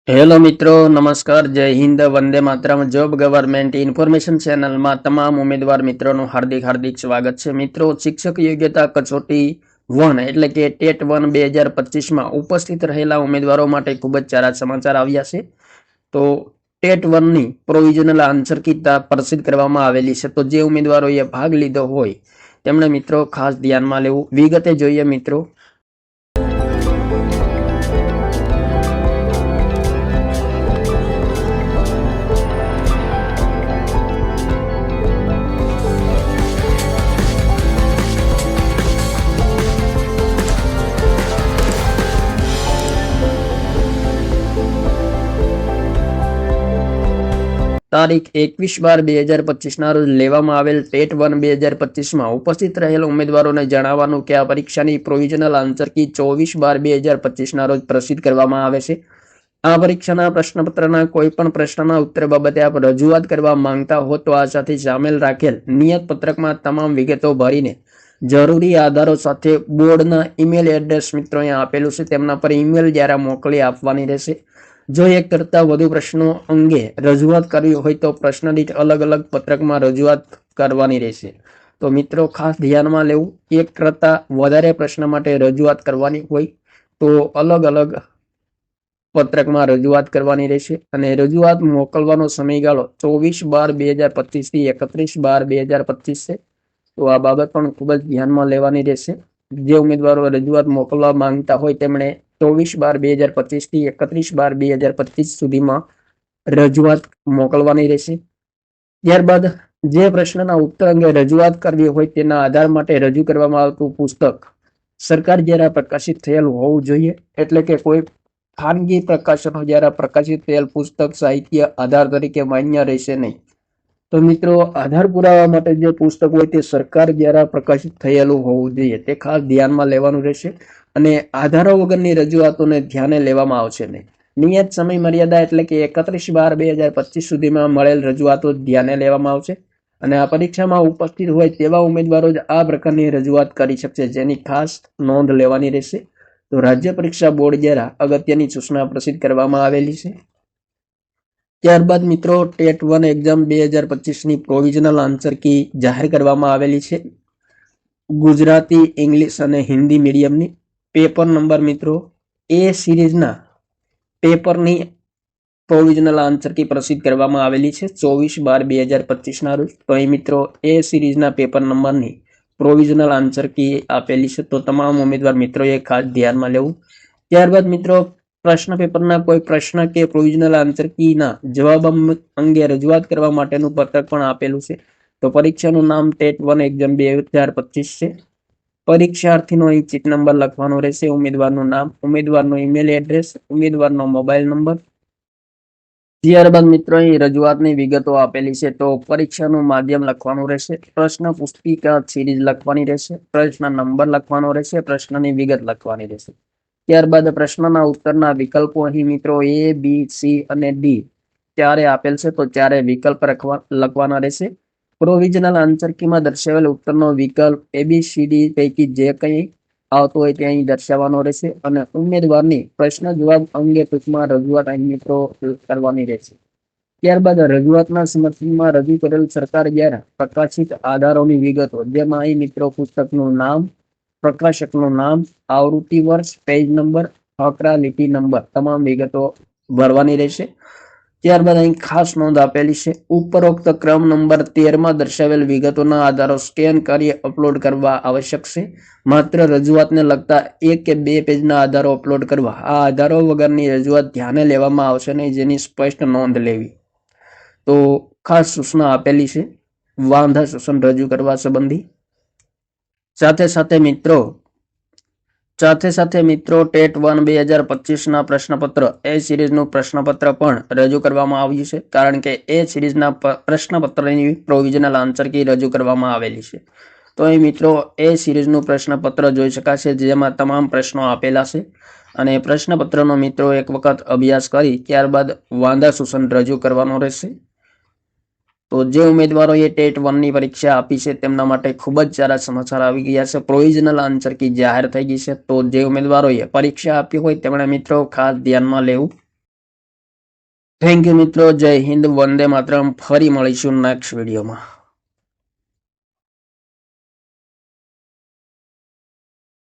Hello મિત્રો, નમસ્કાર, જય Hind, Vande Mataram. Job government information ચેનલમાં તમામ ઉમેદવાર મિત્રોનું હાર્દિક સ્વાગત છે. મિત્રો, શિક્ષક યોગ્યતા કસોટી 1 એટલે કે ટેટ 1 2025માં ઉપસ્થિત રહેલા ઉમેદવારો માટે ખૂબ જ સારા સમાચાર આવ્યા છે. તો ટેટ 1ની પ્રોવિઝનલ આન્સર કી પ્રસિદ્ધ કરવામાં આવેલી છે. તો જે ઉમેદવારોએ ભાગ લીધો હોય તેમણે મિત્રો ખાસ ધ્યાનમાં લેવું. વિગતે જોઈએ મિત્રો. તારીખ 21/12/2025ના રોજ લેવામાં આવેલ ટેટ 1 2025માં ઉપસ્થિત રહેલ ઉમેદવારોને જણાવવાનું કે આ પરીક્ષાની પ્રોવિઝનલ આન્સર કી 24/12/2025ના રોજ પ્રસિદ્ધ કરવામાં આવે છે. આ પરીક્ષાના પ્રશ્નપત્રના કોઈ પણ પ્રશ્નના ઉત્તર બાબતે આપ રજૂઆત કરવા માંગતા હો તો આ સાથે સામેલ રાખેલ નિયત પત્રકમાં તમામ વિગતો ભરીને જરૂરી આધારો સાથે બોર્ડના ઈમેલ એડ્રેસ મિત્રો અહીંયા આપેલું છે તેમના પર ઈમેલ દ્વારા મોકલી આપવાની રહેશે. જો એક કરતાં વધુ પ્રશ્નો અંગે રજૂઆત કરવી હોય તો પ્રશ્ન દીઠ અલગ અલગ પત્રકમાં રજૂઆત કરવાની રહેશે. તો મિત્રો ખાસ ધ્યાનમાં લેવું, એક કરતાં વધારે પ્રશ્ન માટે રજૂઆત કરવાની હોય તો અલગ અલગ પત્રકમાં રજૂઆત કરવાની રહેશે. અને રજૂઆત મોકલવાનો સમયગાળો 24/12/2025 થી 31/12/2025 છે. તો આ બાબત પણ ખૂબ જ ધ્યાનમાં લેવાની રહેશે. જે ઉમેદવારો રજૂઆત મોકલવા માંગતા હોય તેમણે 24/12/2025 થી 31/12/2025 સુધીમાં રજૂઆત મોકલવાની રહેશે. ત્યારબાદ જે પ્રશ્નના ઉત્તર અંગે રજૂઆત કરવી હોય તેના આધાર માટે રજૂ કરવામાં આવતું પુસ્તક સરકાર દ્વારા પ્રકાશિત થયેલ હોવું જોઈએ. એટલે કે કોઈ ખાનગી પ્રકાશનો દ્વારા પ્રકાશિત થયેલ પુસ્તક સાહિત્ય આધાર તરીકે માન્ય રહેશે નહીં. તો મિત્રો, આધાર પુરાવા માટે જે પુસ્તક હોય તે સરકાર દ્વારા પ્રકાશિત થયેલું હોવું જોઈએ, તે ખાસ ધ્યાનમાં લેવાનું રહેશે. અને આધારો વગરની રજૂઆતોને ધ્યાને લેવામાં આવશે નહીં. નિયત સમય મર્યાદા એટલે કે 31/12/2025 સુધીમાં મળેલ રજૂઆતો ધ્યાને લેવામાં આવશે. અને આ પરીક્ષામાં ઉપસ્થિત હોય તેવા ઉમેદવારો જ આ પ્રકારની રજૂઆત કરી શકશે, જેની ખાસ નોંધ લેવાની રહેશે. તો રાજ્ય પરીક્ષા બોર્ડ દ્વારા અગત્યની સૂચના પ્રસિદ્ધ કરવામાં આવેલી છે. ત્યારબાદ મિત્રો ટેટ 1 એક્ઝામ 2025ની પ્રોવિઝનલ આન્સર કી જાહેર કરવામાં આવેલી છે. ગુજરાતી, ઇંગ્લિશ અને હિન્દી મીડિયમની પેપર નંબર મિત્રો એ સિરીઝના પેપરની પ્રોવિઝનલ આન્સર કી પ્રસિદ્ધ કરવામાં આવેલી છે 24/12/2025ના રોજ. તો અહીં મિત્રો એ સિરીઝના પેપર નંબરની પ્રોવિઝનલ આન્સર કી આપેલી છે. તો તમામ ઉમેદવાર મિત્રોએ ખાસ ધ્યાનમાં લેવું. ત્યારબાદ મિત્રો પ્રશ્ન પેપરના કોઈ પ્રશ્ન કે પ્રોવિઝનલ આન્સર કીના જવાબ અંગે રજૂઆત કરવા માટેનું પત્રક પણ આપેલું છે. તો પરીક્ષાનું નામ ટેટ 1 એક્ઝામ 2025 છે. પરીક્ષાર્થીનો અહીં ચીટ નંબર લખવાનો રહેશે, ઉમેદવારનું નામ, ઉમેદવારનો ઈમેલ એડ્રેસ, ઉમેદવારનો મોબાઈલ નંબર. ત્યારબાદ મિત્રો અહીં રજૂઆતની વિગતો આપેલી છે. તો પરીક્ષાનું માધ્યમ લખવાનું રહેશે, પ્રશ્ન પુસ્તિકા સિરીઝ લખવાની રહેશે, પ્રશ્ન નંબર લખવાનો રહેશે, પ્રશ્નની વિગત લખવાની રહેશે. ત્યારબાદ પ્રશ્નના ઉત્તરના વિકલ્પો અહીં મિત્રો A, B, C અને D ચારે આપેલ છે. તો ચારે વિકલ્પ લખવાના રહેશે. પ્રોવિઝનલ આન્સર કીમાં દર્શાવેલ ઉત્તરનો વિકલ્પ ABCD પૈકી જે કંઈ આવતો હોય તે અહીં દર્શાવવાનો રહેશે. અને ઉમેદવારની પ્રશ્ન જવાબ અંગે ટૂંકમાં રજૂઆત અહીં મિત્રો કરવાની રહેશે. ત્યારબાદ રજૂઆતના સમર્થનમાં રજૂ કરેલ સરકાર દ્વારા પ્રકાશિત આધારોની વિગતો, જેમાં અહીં મિત્રો પુસ્તકનું નામ, પ્રકાશકનું નામ, આવૃત્તિ વર્ષ, પેજ નંબર, ફકરા, લીટી નંબર તમામ વિગતો ભરવાની રહેશે. ત્યારબાદ અહીં ખાસ નોંધ આપેલી છે, ઉપરોક્ત ક્રમ નંબર 13માં દર્શાવેલ વિગતોના આધારો સ્કેન કરી અપલોડ કરવા આવશ્યક છે. માત્ર રજૂઆતને લગતા 1 કે 2 પેજના આધારો અપલોડ કરવા. આ આધારો વગરની રજૂઆત ધ્યાને લેવામાં આવશે નહીં, જેની સ્પષ્ટ નોંધ લેવી. તો ખાસ સૂચના આપેલી છે વાંધા સૂચન રજૂ કરવા સંબંધી. સાથે સાથે મિત્રો ટેટ 1 2025ના પ્રશ્નપત્ર એ સિરીઝનું પ્રશ્નપત્ર પણ રજૂ કરવામાં આવ્યું છે, કારણ કે એ સિરીઝના પ્રશ્નપત્રની પ્રોવિઝનલ આન્સર કી રજૂ કરવામાં આવેલી છે. તો અહીં મિત્રો એ સિરીઝનું પ્રશ્નપત્ર જોઈ શકાશે, જેમાં તમામ પ્રશ્નો આપેલા છે. અને પ્રશ્નપત્રનો મિત્રો એક વખત અભ્યાસ કરી ત્યારબાદ વાંધા સૂચન રજૂ કરવાનો રહેશે. તો જે ઉમેદવારોએ ટેટ 1ની પરીક્ષા આપી છે તેમના માટે ખૂબ જ સારા સમાચાર આવી ગયા છે. પ્રોવિઝનલ આન્સર કી જાહેર થઈ ગઈ છે. તો જે ઉમેદવારોએ પરીક્ષા આપી હોય તેમણે મિત્રો ખાસ ધ્યાનમાં લેવું. થેન્ક યુ મિત્રો. જય હિન્દ, વંદે માતરમ. ફરી મળીશું નેક્સ્ટ વિડીયોમાં.